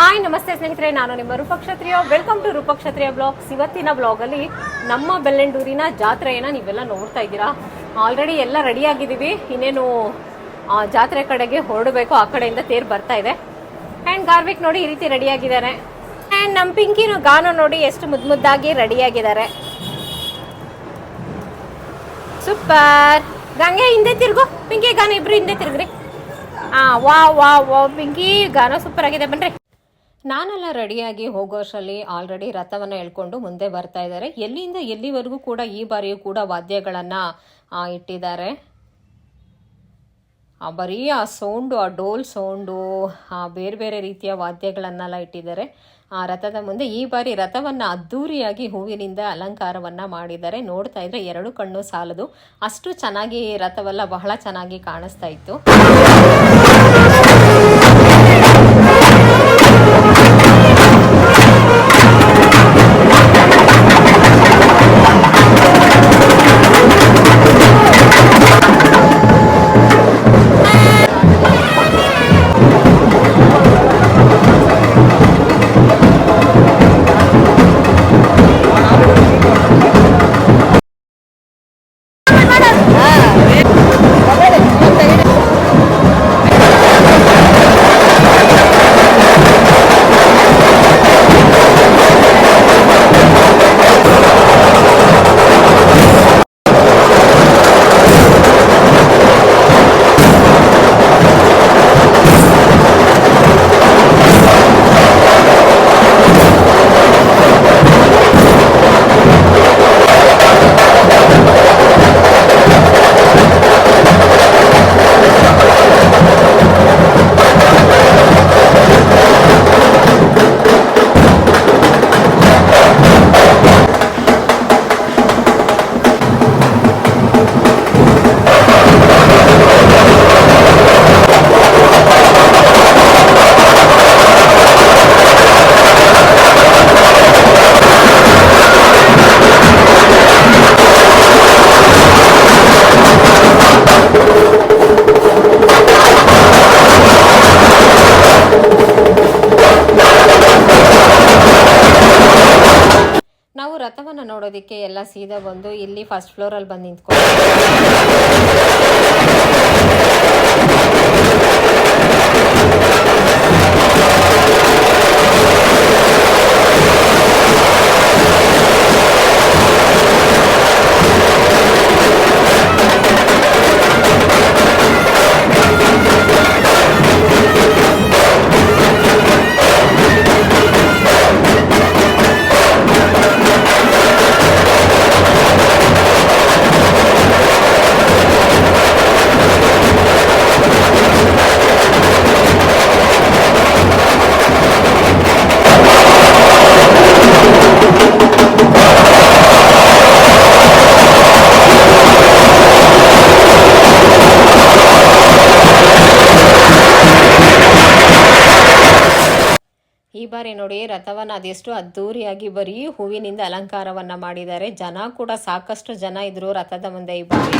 Hi ನಮಸ್ತೆ ಸ್ನೇಹಿತರೆ, ನಾನು ನಿಮ್ಮ Roopakshatriya. Welcome to Roopakshatriya blogs. ಇವತ್ತಿನ ಬ್ಲಾಗಲ್ಲಿ ನಮ್ಮ ಬೆಳ್ಳಂಡೂರಿನ ಜಾತ್ರೆಯನ್ನು ನೀವೆಲ್ಲ ನೋಡ್ತಾ ಇದ್ದೀರಾ. ಆಲ್ರೆಡಿ ಎಲ್ಲ ರೆಡಿ ಆಗಿದ್ದೀವಿ, ಇನ್ನೇನು ಜಾತ್ರೆ ಕಡೆಗೆ ಹೊರಡಬೇಕು. ಆ ಕಡೆಯಿಂದ ತೇರು ಬರ್ತಾ ಇದೆ. ಆ್ಯಂಡ್ ಗಾರ್ವಿಕ್ ನೋಡಿ ಈ ರೀತಿ ರೆಡಿಯಾಗಿದ್ದಾರೆ. ಆ್ಯಂಡ್ ನಮ್ಮ ಪಿಂಕಿನೂ ಗಾನ ನೋಡಿ ಎಷ್ಟು ಮುದ್ದಾಗಿ ರೆಡಿಯಾಗಿದ್ದಾರೆ. ಸೂಪರ್. ಗಂಗೆ ಹಿಂದೆ ತಿರುಗು, ಪಿಂಕಿ ಗಾನ ಇಬ್ರು ಹಿಂದೆ ತಿರುಗ್ರಿ. ವಾ ವಾ ವಾ ಪಿಂಕಿ ಗಾನ ಸೂಪರ್ ಆಗಿದೆ. ಬನ್ರಿ. ನಾನೆಲ್ಲ ರೆಡಿಯಾಗಿ ಹೋಗೋಷ್ಟರಲ್ಲಿ ಆಲ್ರೆಡಿ ರಥವನ್ನು ಎಳ್ಕೊಂಡು ಮುಂದೆ ಬರ್ತಾ ಇದ್ದಾರೆ. ಎಲ್ಲಿಂದ ಎಲ್ಲಿವರೆಗೂ ಕೂಡ ಈ ಬಾರಿಯೂ ಕೂಡ ವಾದ್ಯಗಳನ್ನು ಇಟ್ಟಿದ್ದಾರೆ. ಬರೀ ಆ ಸೌಂಡು, ಆ ಡೋಲ್ ಸೌಂಡು, ಬೇರೆ ಬೇರೆ ರೀತಿಯ ವಾದ್ಯಗಳನ್ನೆಲ್ಲ ಇಟ್ಟಿದ್ದಾರೆ ಆ ರಥದ ಮುಂದೆ. ಈ ಬಾರಿ ರಥವನ್ನು ಅದ್ಧೂರಿಯಾಗಿ ಹೂವಿನಿಂದ ಅಲಂಕಾರವನ್ನು ಮಾಡಿದ್ದಾರೆ. ನೋಡ್ತಾ ಇದ್ರೆ ಎರಡು ಕಣ್ಣು ಸಾಲದು, ಅಷ್ಟು ಚೆನ್ನಾಗಿ ರಥವೆಲ್ಲ ಬಹಳ ಚೆನ್ನಾಗಿ ಕಾಣಿಸ್ತಾ ಇತ್ತು. ರಥವನ್ನು ನೋಡೋದಕ್ಕೆ ಎಲ್ಲ ಸೀದಾ ಬಂದು ಇಲ್ಲಿ ಫಸ್ಟ್ ಫ್ಲೋರಲ್ಲಿ ಬಂದು ನಿಂತ್ಕೊಂಡು ಈ ಬಾರಿ ನೋಡಿ ರಥವನ್ನು ಅದೆಷ್ಟು ಅದ್ಧೂರಿಯಾಗಿ ಬರೀ ಹೂವಿನಿಂದ ಅಲಂಕಾರವನ್ನು ಮಾಡಿದ್ದಾರೆ. ಜನ ಕೂಡ ಸಾಕಷ್ಟು ಜನ ಇದ್ರು ರಥದ ಮುಂದೆ ಈ ಬಾರಿ.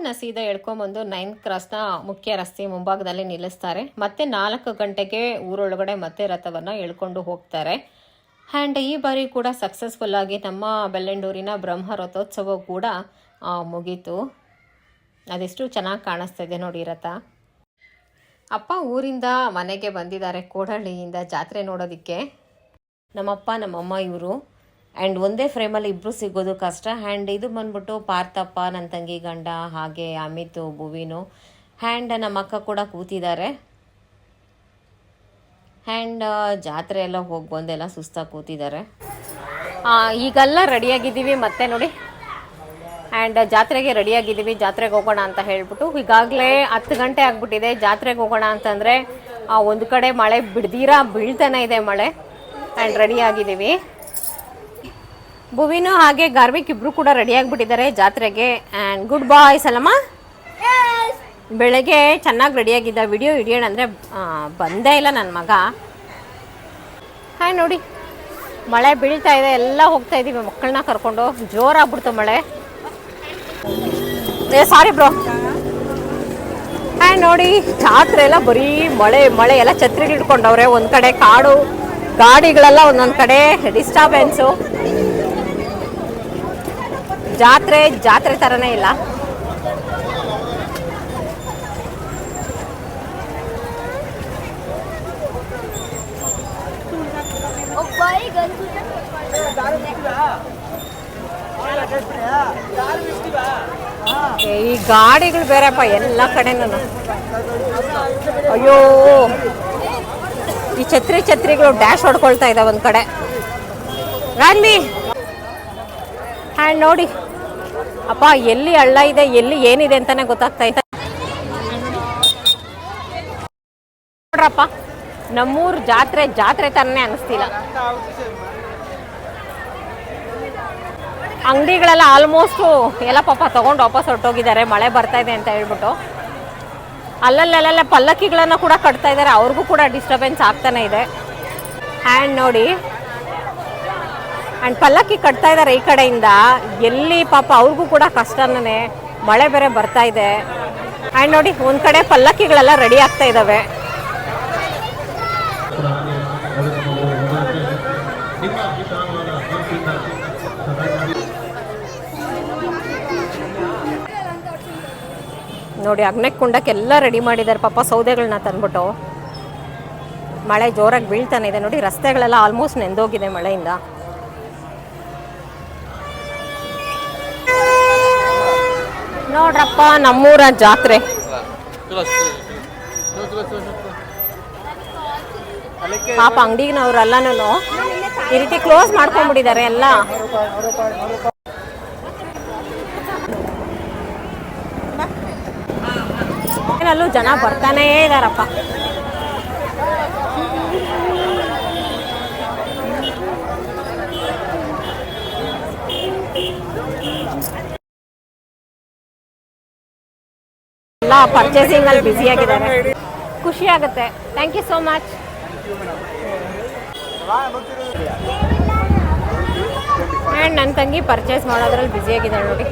ಬಸ್ಸನ್ನು ಸೀದಾ ಎಳ್ಕೊಂಬಂದು 9th ಕ್ರಾಸ್ನ ಮುಖ್ಯ ರಸ್ತೆ ಮುಂಭಾಗದಲ್ಲಿ ನಿಲ್ಲಿಸ್ತಾರೆ. ಮತ್ತೆ 4 ಗಂಟೆಗೆ ಊರೊಳಗಡೆ ಮತ್ತೆ ರಥವನ್ನು ಎಳ್ಕೊಂಡು ಹೋಗ್ತಾರೆ. ಆ್ಯಂಡ್ ಈ ಬಾರಿ ಕೂಡ ಸಕ್ಸಸ್ಫುಲ್ ಆಗಿ ನಮ್ಮ ಬೆಳ್ಳಂಡೂರಿನ ಬ್ರಹ್ಮ ರಥೋತ್ಸವ ಕೂಡ ಮುಗೀತು. ಅದೆಷ್ಟು ಚೆನ್ನಾಗಿ ಕಾಣಿಸ್ತಾ ಇದೆ ನೋಡಿ ರಥ. ಅಪ್ಪ ಊರಿಂದ ಮನೆಗೆ ಬಂದಿದ್ದಾರೆ ಕೋಡಹಳ್ಳಿಯಿಂದ ಜಾತ್ರೆ ನೋಡೋದಕ್ಕೆ. ನಮ್ಮಪ್ಪ ನಮ್ಮಮ್ಮ ಇವರು. ಆ್ಯಂಡ್ ಒಂದೇ ಫ್ರೇಮಲ್ಲಿ ಇಬ್ಬರು ಸಿಗೋದು ಕಷ್ಟ. ಆ್ಯಂಡ್ ಇದು ಬಂದ್ಬಿಟ್ಟು ಪಾರ್ಥಪ್ಪ, ನನ್ನ ತಂಗಿ ಗಂಡ, ಹಾಗೆ ಅಮಿತು, ಭುವಿನು. ಆ್ಯಂಡ್ ನಮ್ಮ ಅಕ್ಕ ಕೂಡ ಕೂತಿದ್ದಾರೆ. ಆ್ಯಂಡ್ ಜಾತ್ರೆ ಎಲ್ಲ ಹೋಗಿ ಬಂದೆಲ್ಲ ಸುಸ್ತಾಗಿ ಕೂತಿದ್ದಾರೆ. ಈಗೆಲ್ಲ ರೆಡಿಯಾಗಿದ್ದೀವಿ ಮತ್ತೆ ನೋಡಿ. ಆ್ಯಂಡ್ ಜಾತ್ರೆಗೆ ರೆಡಿಯಾಗಿದ್ದೀವಿ, ಜಾತ್ರೆಗೆ ಹೋಗೋಣ ಅಂತ ಹೇಳ್ಬಿಟ್ಟು. ಈಗಾಗಲೇ 10 ಗಂಟೆ ಆಗಿಬಿಟ್ಟಿದೆ. ಜಾತ್ರೆಗೆ ಹೋಗೋಣ ಅಂತಂದರೆ ಒಂದು ಕಡೆ ಮಳೆ ಬೀಳ್ತಾನೆ ಇದೆ ಮಳೆ. ಆ್ಯಂಡ್ ರೆಡಿಯಾಗಿದ್ದೀವಿ. ಭುವಿನು ಹಾಗೆ ಗಾರ್ವಿಕ್ ಇಬ್ಬರು ಕೂಡ ರೆಡಿಯಾಗಿಬಿಟ್ಟಿದ್ದಾರೆ ಜಾತ್ರೆಗೆ. ಆ್ಯಂಡ್ ಗುಡ್ ಬಾಯ್ ಸಲಮ್ಮ. ಬೆಳಗ್ಗೆ ಚೆನ್ನಾಗಿ ರೆಡಿಯಾಗಿದ್ದ, ವಿಡಿಯೋ ಹಿಡಿಯೋಣ ಅಂದರೆ ಬಂದೇ ಇಲ್ಲ ನನ್ನ ಮಗ. ಹಾಯ್ ನೋಡಿ, ಮಳೆ ಬೀಳ್ತಾ ಇದೆ, ಎಲ್ಲ ಹೋಗ್ತಾ ಇದ್ದೀವಿ ಮಕ್ಕಳನ್ನ ಕರ್ಕೊಂಡು. ಜೋರಾಗ್ಬಿಡ್ತು ಮಳೆ. ಸಾರಿ ಬ್ರೋ. ಹಾಯ್ ನೋಡಿ, ಜಾತ್ರೆ ಎಲ್ಲ ಬರೀ ಮಳೆ ಮಳೆ ಎಲ್ಲ ಛತ್ರಿಗಳು ಇಟ್ಕೊಂಡವ್ರೆ. ಒಂದು ಕಡೆ ಕಾಡು, ಗಾಡಿಗಳೆಲ್ಲ ಒಂದೊಂದು ಕಡೆ ಡಿಸ್ಟರ್ಬೆನ್ಸು. ಜಾತ್ರೆ ಥರನೇ ಇಲ್ಲ. ಈ ಗಾಡಿಗಳು ಬೇರೆಪ್ಪ ಎಲ್ಲ ಕಡೆನೂ. ಅಯ್ಯೋ, ಈ ಛತ್ರಿಗಳು ಡ್ಯಾಶ್ ಹೊಡ್ಕೊಳ್ತಾ ಇದ್ದಾವೆ ಒಂದು ಕಡೆ. ರಾನ್ವಿ ಹ್ಯಾಂಡ್ ನೋಡಿ ಅಪ್ಪ, ಎಲ್ಲಿ ಹಳ್ಳ ಇದೆ ಎಲ್ಲಿ ಏನಿದೆ ಅಂತಾನೆ ಗೊತ್ತಾಗ್ತಾ ಇದೆ ನೋಡ್ರಪ್ಪ. ನಮ್ಮೂರು ಜಾತ್ರೆ ತರನೇ ಅನಿಸ್ತಿಲ್ಲ. ಅಂಗಡಿಗಳೆಲ್ಲ ಆಲ್ಮೋಸ್ಟು ಎಲ್ಲ ಪಾಪ ತೊಗೊಂಡು ವಾಪಸ್ ಹೊರಟೋಗಿದ್ದಾರೆ, ಮಳೆ ಬರ್ತಾ ಇದೆ ಅಂತ ಹೇಳ್ಬಿಟ್ಟು. ಅಲ್ಲಲ್ಲೆಲ್ಲ ಪಲ್ಲಕ್ಕಿಗಳನ್ನು ಕೂಡ ಕಟ್ತಾ ಇದ್ದಾರೆ, ಅವ್ರಿಗೂ ಕೂಡ ಡಿಸ್ಟರ್ಬೆನ್ಸ್ ಆಗ್ತಾನೆ ಇದೆ. ಹ್ಯಾಂಡ್ ನೋಡಿ, ಆ್ಯಂಡ್ ಪಲ್ಲಕ್ಕಿ ಕಟ್ತಾ ಇದ್ದಾರೆ ಈ ಕಡೆಯಿಂದ. ಎಲ್ಲಿ ಪಾಪ ಅವ್ರಿಗೂ ಕೂಡ ಕಷ್ಟನೇ, ಮಳೆ ಬೇರೆ ಬರ್ತಾ ಇದೆ. ಆ್ಯಂಡ್ ನೋಡಿ, ಒಂದು ಕಡೆ ಪಲ್ಲಕ್ಕಿಗಳೆಲ್ಲ ರೆಡಿ ಆಗ್ತಾ ಇದ್ದಾವೆ. ನೋಡಿ, ಅಗ್ನಿ ಕುಂಡಕ್ಕೆಲ್ಲ ರೆಡಿ ಮಾಡಿದ್ದಾರೆ ಪಾಪ, ಸೌದೆಗಳನ್ನ ತಂದ್ಬಿಟ್ಟು. ಮಳೆ ಜೋರಾಗಿ ಬೀಳ್ತಾನೆ ಇದೆ ನೋಡಿ, ರಸ್ತೆಗಳೆಲ್ಲ ಆಲ್ಮೋಸ್ಟ್ ನೆಂದೋಗಿದೆ ಮಳೆಯಿಂದ. ನೋಡ್ರಪ್ಪ ನಮ್ಮೂರ ಜಾತ್ರೆ. ಪಾಪ ಅಂಗಡಿನವ್ರೆಲ್ಲನೂ ಈ ರೀತಿ ಕ್ಲೋಸ್ ಮಾಡ್ಕೊಂಡ್ಬಿಟ್ಟಿದ್ದಾರೆ ಎಲ್ಲ. ಏನಲ್ಲೂ ಜನ ಬರ್ತಾನೇ ಇದಾರಪ್ಪ. ಎಲ್ಲ ಪರ್ಚೇಸಿಂಗ್ ಅಲ್ಲಿ ಬ್ಯುಸಿ ಆಗಿದ್ದಾರೆ. ಖುಷಿ ಆಗುತ್ತೆ. Thank you so much. And ನನ್ನ ತಂಗಿ ಪರ್ಚೇಸ್ ಮಾಡೋದ್ರಲ್ಲಿ ಬ್ಯುಸಿ ಆಗಿದ್ದಾಳೆ ನೋಡಿ.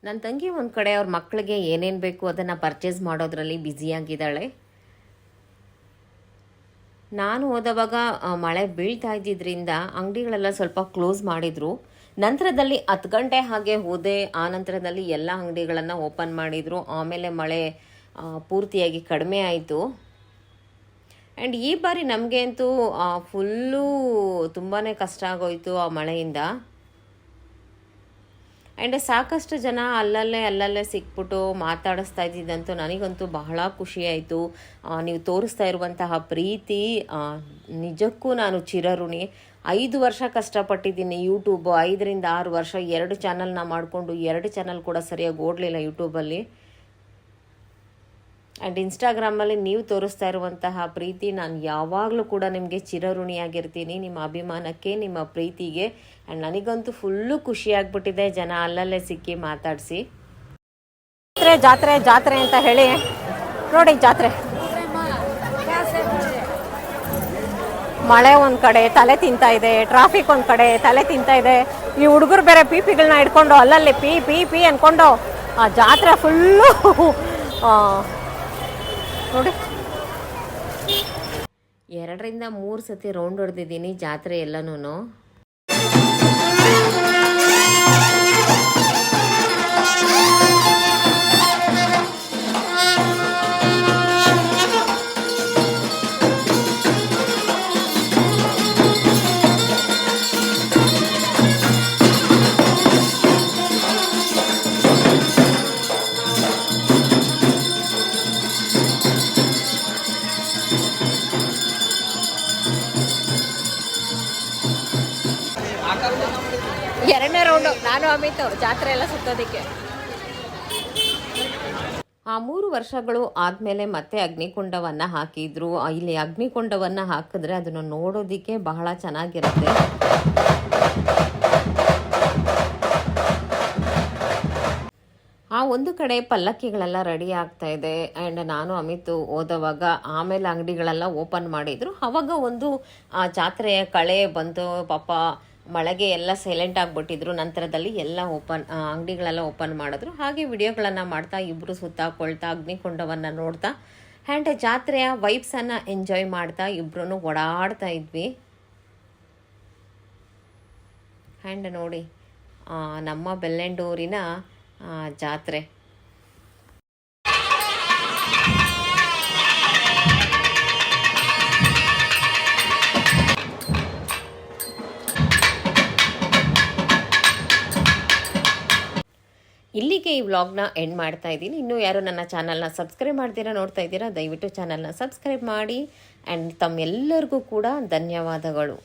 ನನ್ನ ತಂಗಿ ಒಂದು ಕಡೆ ಅವ್ರ ಮಕ್ಕಳಿಗೆ ಏನೇನು ಬೇಕು ಅದನ್ನು ಪರ್ಚೇಸ್ ಮಾಡೋದ್ರಲ್ಲಿ ಬ್ಯುಸಿಯಾಗಿದ್ದಾಳೆ. ನಾನು ಹೋದವಾಗ ಮಳೆ ಬೀಳ್ತಾ ಇದ್ದಿದ್ದರಿಂದ ಅಂಗಡಿಗಳೆಲ್ಲ ಸ್ವಲ್ಪ ಕ್ಲೋಸ್ ಮಾಡಿದರು. ನಂತರದಲ್ಲಿ 10 ಗಂಟೆ ಹಾಗೆ ಹೋದೆ. ಆ ನಂತರದಲ್ಲಿ ಎಲ್ಲ ಅಂಗಡಿಗಳನ್ನು ಓಪನ್ ಮಾಡಿದರು. ಆಮೇಲೆ ಮಳೆ ಪೂರ್ತಿಯಾಗಿ ಕಡಿಮೆ ಆಯಿತು. ಆ್ಯಂಡ್ ಈ ಬಾರಿ ನಮಗೆ ಅಂತೂ ಫುಲ್ಲು ತುಂಬಾ ಕಷ್ಟ ಆಗೋಯಿತು ಆ ಮಳೆಯಿಂದ. ಆ್ಯಂಡ್ ಸಾಕಷ್ಟು ಜನ ಅಲ್ಲಲ್ಲೇ ಸಿಕ್ಬಿಟ್ಟು ಮಾತಾಡಿಸ್ತಾ ಇದ್ದಿದ್ದಂತೂ ನನಗಂತೂ ಬಹಳ ಖುಷಿಯಾಯಿತು. ನೀವು ತೋರಿಸ್ತಾ ಇರುವಂತಹ ಪ್ರೀತಿ ನಿಜಕ್ಕೂ ನಾನು ಚಿರಋಣಿ. 5 ವರ್ಷ ಕಷ್ಟಪಟ್ಟಿದ್ದೀನಿ ಯೂಟ್ಯೂಬ್, 5 ರಿಂದ 6 ವರ್ಷ 2 ಚಾನಲ್ನ ಮಾಡಿಕೊಂಡು 2 ಚಾನಲ್ ಕೂಡ ಸರಿಯಾಗಿ ಓಡಲಿಲ್ಲ ಯೂಟ್ಯೂಬಲ್ಲಿ. ಆ್ಯಂಡ್ ಇನ್ಸ್ಟಾಗ್ರಾಮಲ್ಲಿ ನೀವು ತೋರಿಸ್ತಾ ಇರುವಂತಹ ಪ್ರೀತಿ ನಾನು ಯಾವಾಗಲೂ ಕೂಡ ನಿಮಗೆ ಚಿರಋಣಿಯಾಗಿರ್ತೀನಿ, ನಿಮ್ಮ ಅಭಿಮಾನಕ್ಕೆ, ನಿಮ್ಮ ಪ್ರೀತಿಗೆ. ಆ್ಯಂಡ್ ನನಗಂತೂ ಫುಲ್ಲು ಖುಷಿಯಾಗ್ಬಿಟ್ಟಿದೆ ಜನ ಅಲ್ಲಲ್ಲೇ ಸಿಕ್ಕಿ ಮಾತಾಡಿಸಿ. ಜಾತ್ರೆ ಅಂತ ಹೇಳಿ ನೋಡಿ ಜಾತ್ರೆ. ಮಳೆ ಒಂದು ಕಡೆ ತಲೆ ತಿಂತಾ ಇದೆ, ಟ್ರಾಫಿಕ್ ಒಂದು ಕಡೆ ತಲೆ ತಿಂತಾ ಇದೆ. ಈ ಹುಡುಗರು ಬೇರೆ ಪಿಗಳನ್ನ ಇಟ್ಕೊಂಡು ಅಲ್ಲಲ್ಲಿ ಪಿ ಪಿ ಪಿ ಅಂದ್ಕೊಂಡು ಆ ಜಾತ್ರೆ ಫುಲ್ಲು ನೋಡಿ. 2ರಿಂದ 3 ಸತಿ ರೌಂಡ್ ಹೊಡೆದಿದ್ದೀನಿ ಜಾತ್ರೆ ಎಲ್ಲನೂ. ಎರಡನೇ ರೌಂಡು ನಾನು ಅಮಿತು ಜಾತ್ರೆ ಎಲ್ಲ ಸುತ್ತೋದಕ್ಕೆ. ಆ 3 ವರ್ಷಗಳು ಆದಮೇಲೆ ಮತ್ತೆ ಅಗ್ನಿಕುಂಡವನ್ನು ಹಾಕಿದ್ರು. ಇಲ್ಲಿ ಅಗ್ನಿಕುಂಡವನ್ನು ಹಾಕಿದ್ರೆ ಅದನ್ನು ನೋಡೋದಕ್ಕೆ ಬಹಳ ಚೆನ್ನಾಗಿರುತ್ತೆ. ಆ ಒಂದು ಕಡೆ ಪಲ್ಲಕ್ಕಿಗಳೆಲ್ಲ ರೆಡಿ ಆಗ್ತಾ ಇದೆ. ಆ್ಯಂಡ್ ನಾನು ಅಮಿತು ಹೋದವಾಗ ಆಮೇಲೆ ಅಂಗಡಿಗಳೆಲ್ಲ ಓಪನ್ ಮಾಡಿದರು. ಆವಾಗ ಒಂದು ಜಾತ್ರೆಯ ಕಳೆ ಬಂತು. ಪಾಪ ಮಳೆಗೆ ಎಲ್ಲ ಸೈಲೆಂಟ್ ಆಗಿಬಿಟ್ಟಿದ್ರು. ನಂತರದಲ್ಲಿ ಎಲ್ಲ ಅಂಗಡಿಗಳೆಲ್ಲ ಓಪನ್ ಮಾಡಿದ್ರು. ಹಾಗೆ ವಿಡಿಯೋಗಳನ್ನು ಮಾಡ್ತಾ ಇಬ್ಬರು ಸುತ್ತಾಕೊಳ್ತಾ ಅಗ್ನಿಕುಂಡವನ್ನು ನೋಡ್ತಾ ಆ್ಯಂಡ್ ಜಾತ್ರೆಯ ವೈಬ್ಸನ್ನು ಎಂಜಾಯ್ ಮಾಡ್ತಾ ಇಬ್ಬರೂ ಓಡಾಡ್ತಾ ಇದ್ವಿ. ಆ್ಯಂಡ್ ನೋಡಿ ನಮ್ಮ ಬೆಳ್ಳಂಡೂರಿನ ಜಾತ್ರೆ. ಇಲ್ಲಿಗೆ ಈ ವ್ಲಾಗ್ನ ಎಂಡ್ ಮಾಡ್ತಾ ಇದ್ದೀನಿ. ಇನ್ನೂ ಯಾರು ನನ್ನ ಚಾನಲ್ನ ಸಬ್ಸ್ಕ್ರೈಬ್ ಮಾಡ್ತೀರಾ ನೋಡ್ತಾ ಇದ್ದೀರಾ, ದಯವಿಟ್ಟು ಚಾನಲ್ನ ಸಬ್ಸ್ಕ್ರೈಬ್ ಮಾಡಿ. ಆ್ಯಂಡ್ ತಮ್ಮೆಲ್ಲರಿಗೂ ಕೂಡ ಧನ್ಯವಾದಗಳು.